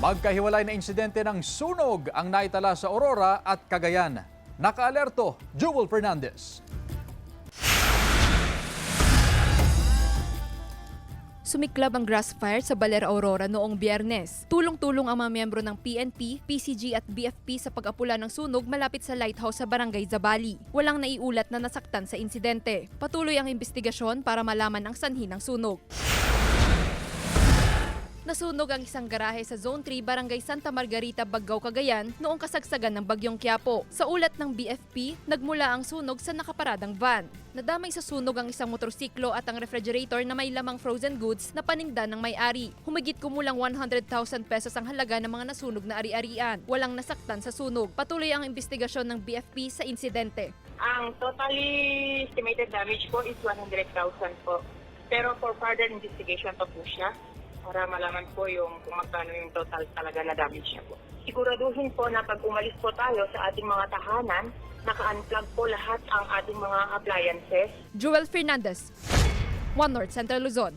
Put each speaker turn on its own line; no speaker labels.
Magkahiwalay na insidente ng sunog ang naitala sa Aurora at Cagayan. Nakaalerto, Jewel Fernandez.
Sumiklab ang grass fire sa Baler, Aurora noong Biyernes. Tulong-tulong ang mga miyembro ng PNP, PCG at BFP sa pag-apula ng sunog malapit sa lighthouse sa Barangay Zambali. Walang naiulat na nasaktan sa insidente. Patuloy ang investigasyon para malaman ang sanhi ng sunog. Nasunog ang isang garahe sa Zone 3, Barangay Santa Margarita, Baggao, Cagayan noong kasagsagan ng Bagyong Quiapo. Sa ulat ng BFP, nagmula ang sunog sa nakaparadang van. Nadamay sa sunog ang isang motorsiklo at ang refrigerator na may lamang frozen goods na paninda ng may-ari. Humigit kumulang 100,000 pesos ang halaga ng mga nasunog na ari-arian. Walang nasaktan sa sunog. Patuloy ang investigasyon ng BFP sa insidente.
Ang totally estimated damage po is 100,000 po. Pero for further investigation pa po siya para malaman po kung magkano yung total talaga na damage niya po. Siguraduhin po na pag umalis po tayo sa ating mga tahanan, naka-unplug po lahat ang ating mga appliances.
Jewel Fernandez, One North Central Luzon.